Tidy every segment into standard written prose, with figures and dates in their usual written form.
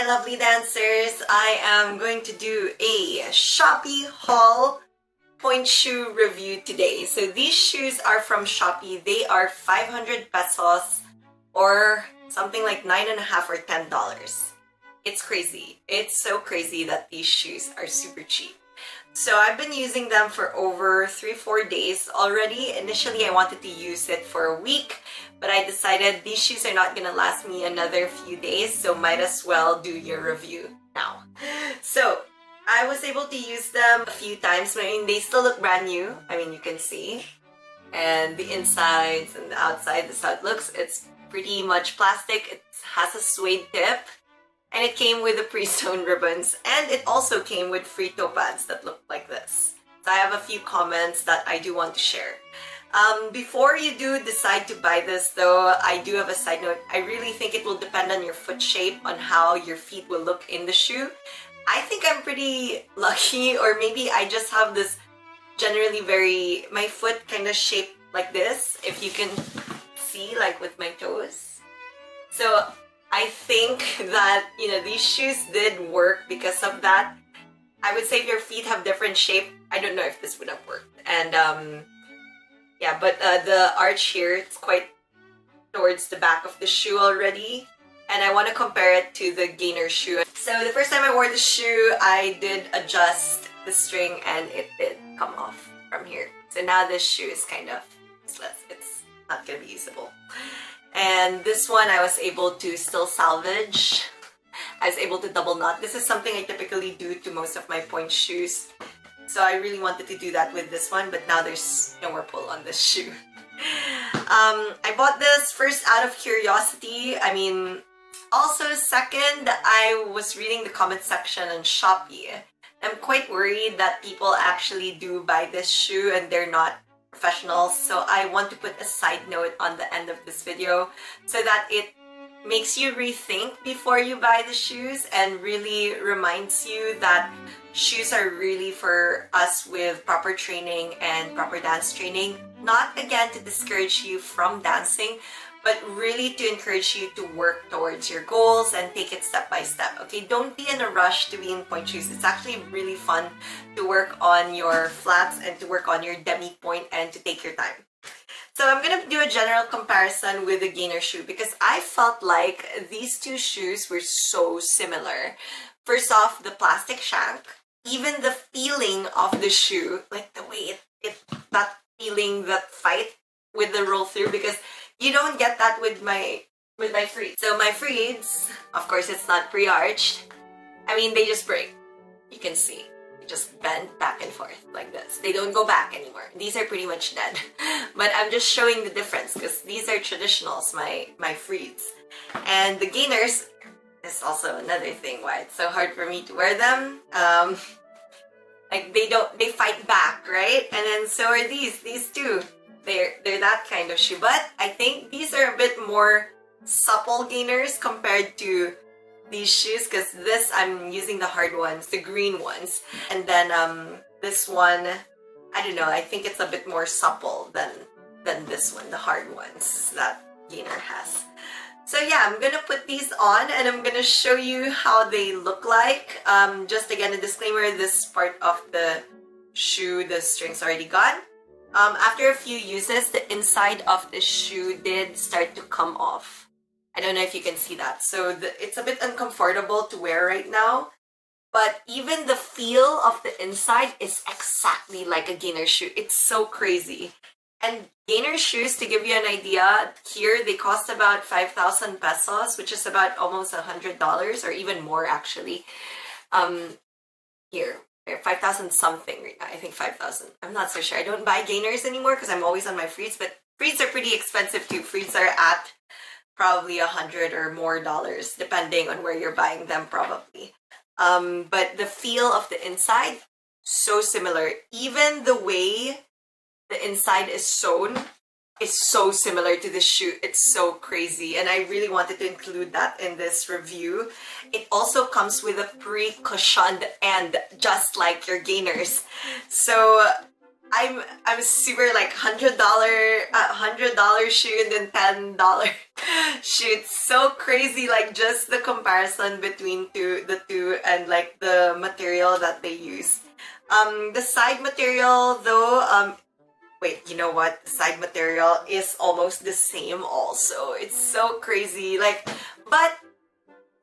my lovely dancers. I am going to do a Shopee haul point shoe review today. So these shoes are from Shopee. They are 500 pesos or something like $9.5 or $10. It's crazy. It's so crazy that these shoes are super cheap. So I've been using them for over 3-4 days already. Initially, I wanted to use it for a week, but I decided these shoes are not gonna last me another few days, so might as well do your review now. So I was able to use them a few times. I mean, they still look brand new. I mean, you can see. And the insides and the outside, this is how it looks. It's pretty much plastic. It has a suede tip. And it came with the pre-sewn ribbons, and it also came with free toe pads that look like this. So I have a few comments that I do want to share. Before you do decide to buy this though, I do have a side note. I really think it will depend on your foot shape, on how your feet will look in the shoe. I think I'm pretty lucky, or maybe I just have this generally my foot kind of shaped like this, if you can see, like with my toes. So I think that, you know, these shoes did work because of that. I would say if your feet have different shape, I don't know if this would have worked. And yeah, but the arch here, it's quite towards the back of the shoe already. And I want to compare it to the Gaynors shoe. So the first time I wore the shoe, I did adjust the string and it did come off from here. So now this shoe is kind of useless. It's not going to be usable. And this one I was able to still salvage. I was able to double knot. This is something I typically do to most of my point shoes. So I really wanted to do that with this one, but now there's no more pull on this shoe. I bought this first out of curiosity. I mean, also second, I was reading the comment section on Shopee. I'm quite worried that people actually do buy this shoe and they're not professionals, so I want to put a side note on the end of this video so that it makes you rethink before you buy the shoes and really reminds you that shoes are really for us with proper training and proper dance training. Not again to discourage you from dancing, but really to encourage you to work towards your goals and take it step by step. Okay, don't be in a rush to be in point shoes. It's actually really fun to work on your flats and to work on your demi point and to take your time. So I'm gonna do a general comparison with the Gaynor shoe because I felt like these two shoes were so similar. First off, the plastic shank, even the feeling of the shoe, like the way that feeling, that fight with the roll through, because you don't get that with my Freeds. So my Freeds, of course, it's not pre-arched. I mean, they just break. You can see. They just bend back and forth like this. They don't go back anymore. These are pretty much dead. But I'm just showing the difference because these are traditionals, my Freeds. And the Gaynors is also another thing why it's so hard for me to wear them. Like they fight back, right? And then so are these two. They're that kind of shoe, but I think these are a bit more supple Gaynors compared to these shoes, because this, I'm using the hard ones, the green ones, and then this one, I don't know, I think it's a bit more supple than this one, the hard ones that Gaynor has. So yeah, I'm gonna put these on and I'm gonna show you how they look like. Just again, a disclaimer, this part of the shoe, the string's already gone. After a few uses, the inside of the shoe did start to come off. I don't know if you can see that. So it's a bit uncomfortable to wear right now. But even the feel of the inside is exactly like a Gaynor shoe. It's so crazy. And Gaynor shoes, to give you an idea, here they cost about 5,000 pesos, which is about almost $100 or even more actually. Here. 5,000 something right now. I think 5,000. I'm not so sure. I don't buy Gaynors anymore because I'm always on my Freeds, but Freeds are pretty expensive too. Freeds are at probably $100 or more, depending on where you're buying them probably. But the feel of the inside, so similar. Even the way the inside is sewn is so similar to the shoe. It's so crazy, and I really wanted to include that in this review. It also comes with a pre-cushioned end, just like your Gaynors. So I'm super like $100 shoe and then $10 shoe. It's so crazy, like just the comparison between the two and like the material that they use. The side material though, wait, you know what? The side material is almost the same also. It's so crazy. Like, but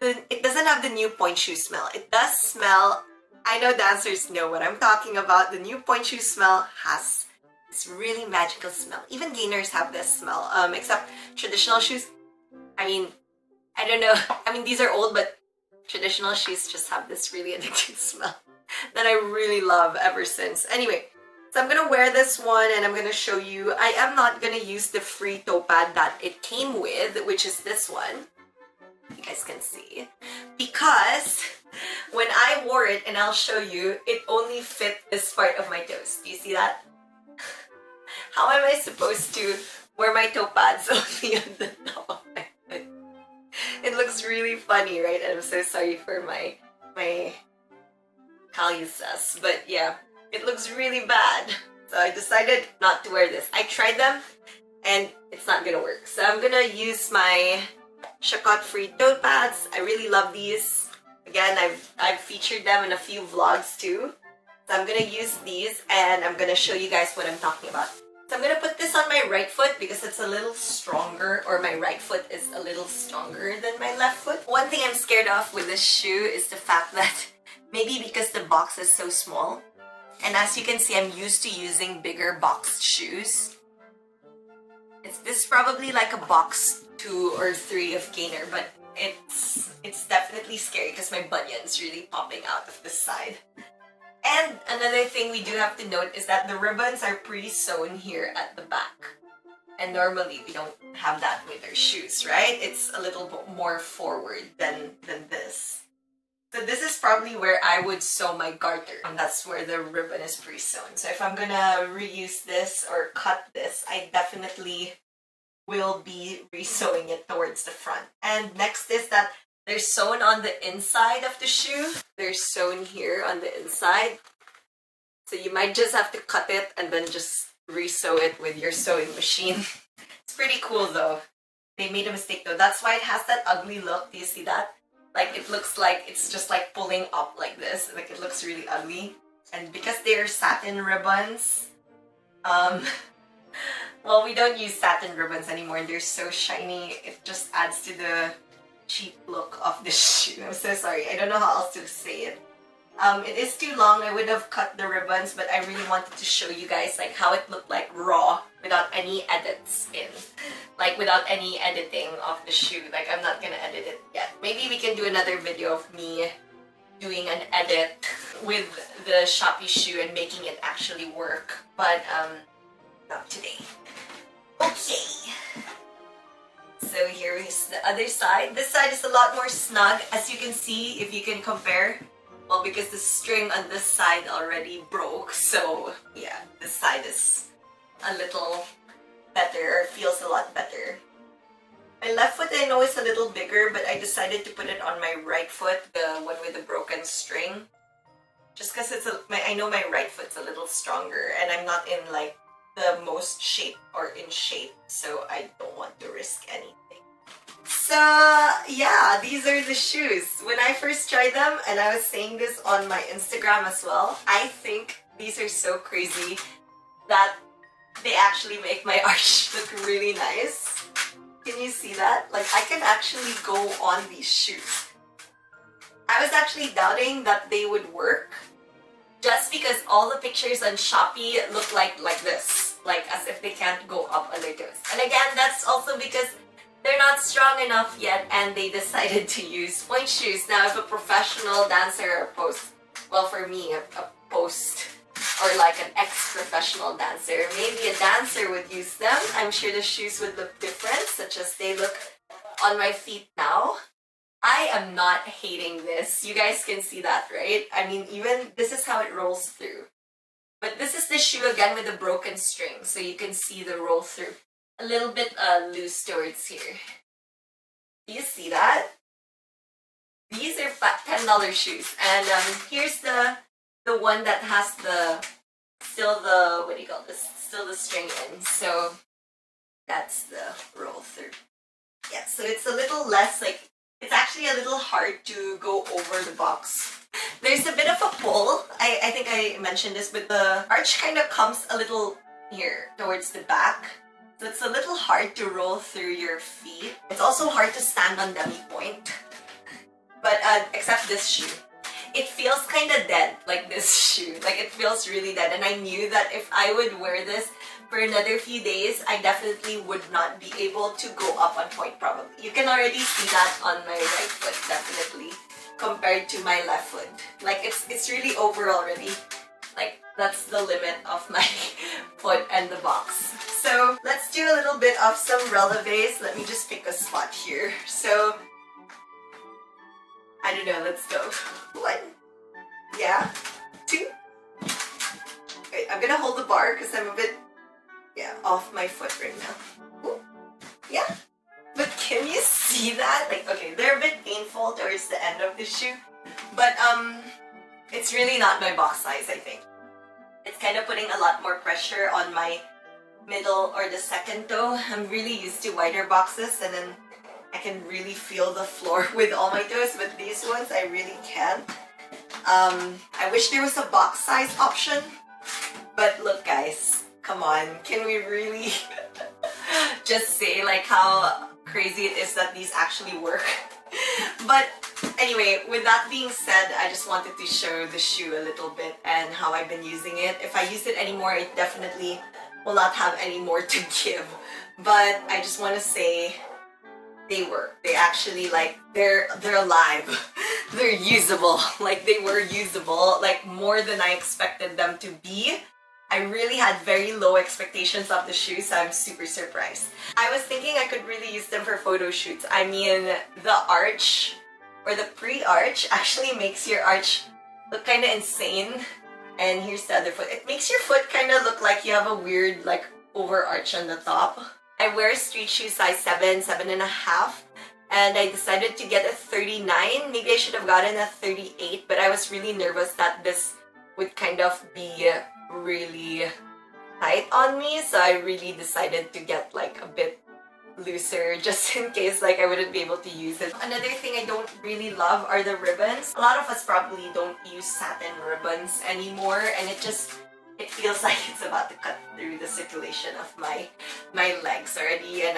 it doesn't have the new point shoe smell. It does smell. I know dancers know what I'm talking about. The new point shoe smell has this really magical smell. Even gainers have this smell, except traditional shoes. I mean, I don't know. I mean, these are old, but traditional shoes just have this really addictive smell that I really love ever since. Anyway, so I'm gonna wear this one and I'm gonna show you. I am not gonna use the free toe pad that it came with, which is this one. You guys can see. Because when I wore it, and I'll show you, it only fit this part of my toes. Do you see that? How am I supposed to wear my toe pads only on the top of my foot? It looks really funny, right? I'm so sorry for my calluses, but yeah, it looks really bad. So I decided not to wear this. I tried them and it's not gonna work. So I'm gonna use my Shopee free toe pads. I really love these. Again, I've featured them in a few vlogs too. So I'm gonna use these and I'm gonna show you guys what I'm talking about. So I'm gonna put this on my right foot because it's a little stronger, or my right foot is a little stronger than my left foot. One thing I'm scared of with this shoe is the fact that maybe because the box is so small, and as you can see, I'm used to using bigger boxed shoes. This is probably like a box 2 or 3 of Gaynor, but it's definitely scary because my bunion's really popping out of this side. And another thing we do have to note is that the ribbons are pre-sewn here at the back. And normally we don't have that with our shoes, right? It's a little bit more forward than this. So this is probably where I would sew my garter, and that's where the ribbon is pre-sewn. So if I'm gonna reuse this or cut this, I definitely will be re-sewing it towards the front. And next is that they're sewn on the inside of the shoe. They're sewn here on the inside. So you might just have to cut it and then just re-sew it with your sewing machine. It's pretty cool though. They made a mistake though. That's why it has that ugly look. Do you see that? Like it looks like it's just like pulling up like this. Like it looks really ugly. And because they're satin ribbons, well, we don't use satin ribbons anymore and they're so shiny. It just adds to the cheap look of the shoe. I'm so sorry. I don't know how else to say it. It is too long. I would have cut the ribbons, but I really wanted to show you guys like how it looked like raw without any edits in. Like without any editing of the shoe. Like I'm not gonna edit it yet. Maybe we can do another video of me doing an edit with the Shopee shoe and making it actually work. But not today. Okay. So here is the other side. This side is a lot more snug, as you can see, if you can compare. Well, because the string on this side already broke, so yeah, this side is a little better, feels a lot better. My left foot I know is a little bigger, but I decided to put it on my right foot, the one with the broken string. Just because I know my right foot's a little stronger, and I'm not in like the most shape or in shape, so I don't want to risk anything. So yeah, these are the shoes. When I first tried them, and I was saying this on my Instagram as well, I think these are so crazy that they actually make my arch look really nice. Can you see that? Like I can actually go on these shoes. I was actually doubting that they would work just because all the pictures on Shopee look like this, like as if they can't go up on their toes. And again, that's also because they're not strong enough yet and they decided to use point shoes. Now if a professional dancer or well for me, a post or like an ex-professional dancer, maybe a dancer would use them. I'm sure the shoes would look different, such as they look on my feet now. I am not hating this. You guys can see that, right? I mean, even this is how it rolls through. But this is the shoe again with the broken string, so you can see the roll through. A little bit loose towards here. Do you see that? These are $10 shoes, and here's the one that has the still the, what do you call this? Still the string in. So that's the roll through. Yeah, so it's a little less like, it's actually a little hard to go over the box. There's a bit of a pull. I think I mentioned this, but the arch kind of comes a little here towards the back. So it's a little hard to roll through your feet. It's also hard to stand on demi-pointe. But except this shoe. It feels kind of dead, like this shoe. Like it feels really dead. And I knew that if I would wear this for another few days, I definitely would not be able to go up on pointe probably. You can already see that on my right foot, definitely, compared to my left foot. Like it's really over already. Like that's the limit of my foot and the box. So let's do a little bit of some releves. Let me just pick a spot here. So I don't know, let's go. 1, yeah, 2. Okay, I'm gonna hold the bar because I'm a bit, off my foot right now. Ooh. Yeah, but can you see that? Like, okay, they're a bit painful towards the end of the shoe, but it's really not my box size, I think. It's kind of putting a lot more pressure on my middle or the second toe. I'm really used to wider boxes, and then I can really feel the floor with all my toes, but these ones I really can't. I wish there was a box size option, but look guys, come on, can we really just say like how crazy it is that these actually work? But anyway, with that being said, I just wanted to show the shoe a little bit and how I've been using it. If I use it anymore, I definitely will not have any more to give, but I just want to say they work. They actually, like, they're alive. They're usable. Like, they were usable, like, more than I expected them to be. I really had very low expectations of the shoes, so I'm super surprised. I was thinking I could really use them for photo shoots. I mean, the arch, or the pre-arch, actually makes your arch look kind of insane. And here's the other foot. It makes your foot kind of look like you have a weird, like, over-arch on the top. I wear street shoes size 7, 7.5, and I decided to get a 39. Maybe I should have gotten a 38, but I was really nervous that this would kind of be really tight on me, so I really decided to get like a bit looser just in case like I wouldn't be able to use it. Another thing I don't really love are the ribbons. A lot of us probably don't use satin ribbons anymore, and it feels like it's about to cut through the circulation of my legs already, and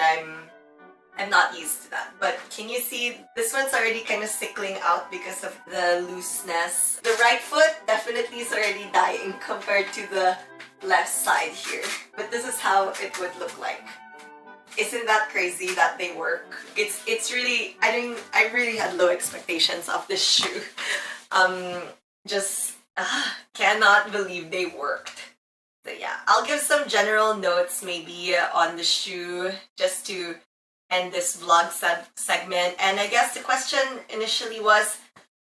I'm not used to that. But can you see this one's already kind of sickling out because of the looseness. The right foot definitely is already dying compared to the left side here. But this is how it would look like. Isn't that crazy that they work? It's really, I really had low expectations of this shoe. Cannot believe they worked. So yeah, I'll give some general notes maybe on the shoe just to end this vlog segment. And I guess the question initially was,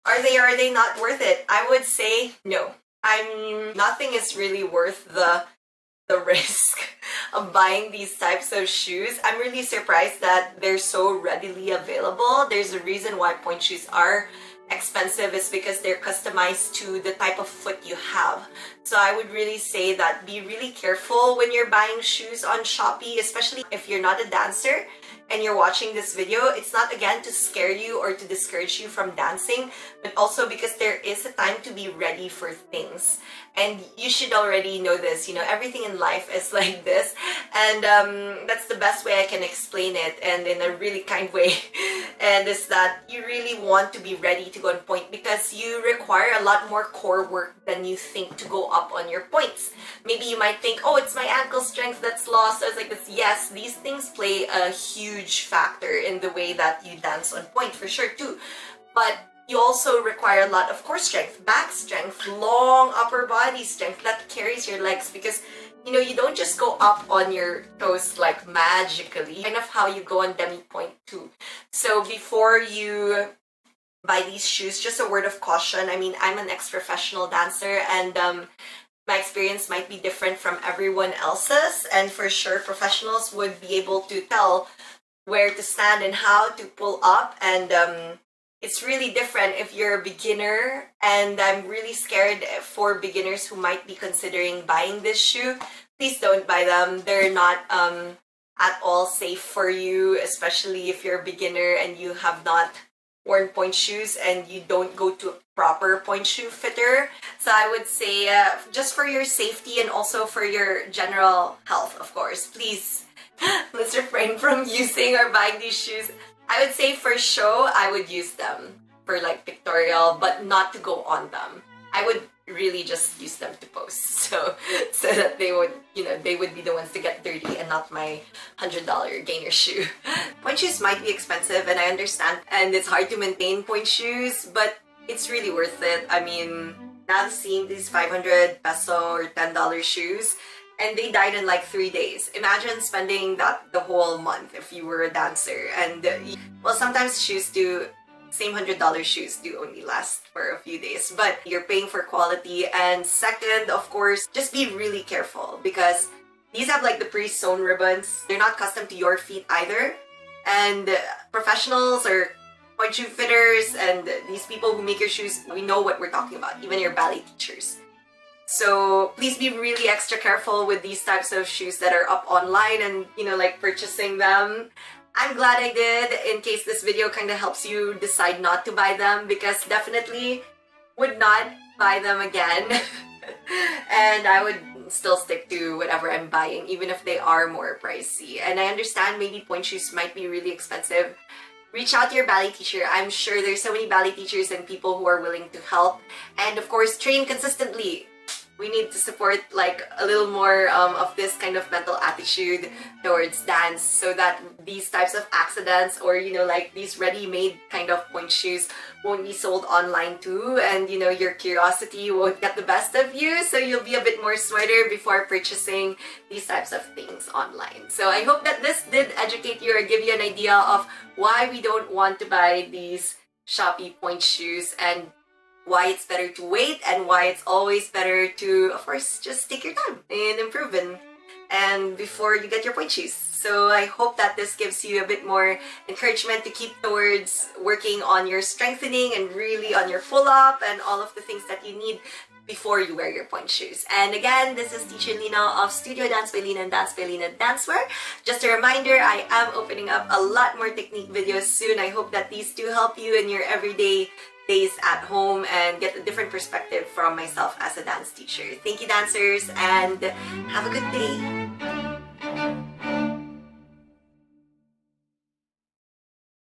are they or are they not worth it? I would say no. I mean, nothing is really worth the risk of buying these types of shoes. I'm really surprised that they're so readily available. There's a reason why pointe shoes are expensive, is because they're customized to the type of foot you have. So I would really say that be really careful when you're buying shoes on Shopee, especially if you're not a dancer and you're watching this video. It's not again to scare you or to discourage you from dancing, but also because there is a time to be ready for things. And you should already know this, you know, everything in life is like this, and that's the best way I can explain it, and in a really kind way. And is that you really want to be ready to go on pointe because you require a lot more core work than you think to go up on your points. Maybe you might think, oh, it's my ankle strength that's lost. So it's like this. Yes, these things play a huge factor in the way that you dance on pointe, for sure too. But you also require a lot of core strength, back strength, long upper body strength that carries your legs, because you know, you don't just go up on your toes like magically. Kind of how you go on demi-pointe too. So before you buy these shoes, just a word of caution. I mean, I'm an ex-professional dancer, and my experience might be different from everyone else's, and for sure professionals would be able to tell where to stand and how to pull up and It's really different if you're a beginner, and I'm really scared for beginners who might be considering buying this shoe. Please don't buy them. They're not at all safe for you, especially if you're a beginner and you have not worn pointe shoes and you don't go to a proper pointe shoe fitter. So I would say just for your safety and also for your general health, of course, please let's refrain from using or buying these shoes. I would say for show, I would use them for like pictorial, but not to go on them. I would really just use them to post, so that they would, they would be the ones to get dirty and not my $100 Gaynor shoe. Pointe shoes might be expensive, and I understand, and it's hard to maintain pointe shoes, but it's really worth it. I mean, now seeing these 500 peso or $10 shoes, and they died in like 3 days. Imagine spending that the whole month if you were a dancer. And well, sometimes shoes do, same $100 shoes do only last for a few days, but you're paying for quality. And second, of course, just be really careful, because these have like the pre-sewn ribbons. They're not custom to your feet either. And professionals or pointe shoe fitters and these people who make your shoes, we know what we're talking about, even your ballet teachers. So please be really extra careful with these types of shoes that are up online and, like purchasing them. I'm glad I did, in case this video kind of helps you decide not to buy them, because definitely would not buy them again. And I would still stick to whatever I'm buying, even if they are more pricey. And I understand maybe pointe shoes might be really expensive. Reach out to your ballet teacher. I'm sure there's so many ballet teachers and people who are willing to help. And of course, train consistently. We need to support like a little more of this kind of mental attitude towards dance, so that these types of accidents or, like these ready-made kind of pointe shoes won't be sold online too, and, your curiosity won't get the best of you, so you'll be a bit more smarter before purchasing these types of things online. So I hope that this did educate you or give you an idea of why we don't want to buy these Shopee pointe shoes, and why it's better to wait, and why it's always better to, of course, just take your time in improving and before you get your pointe shoes. So I hope that this gives you a bit more encouragement to keep towards working on your strengthening and really on your pull-up and all of the things that you need before you wear your pointe shoes. And again, this is Teacher Lina of Studio Dance by Lina and Dance by Lina Dancewear. Just a reminder, I am opening up a lot more technique videos soon. I hope that these do help you in your everyday days at home and get a different perspective from myself as a dance teacher. Thank you, dancers, and have a good day.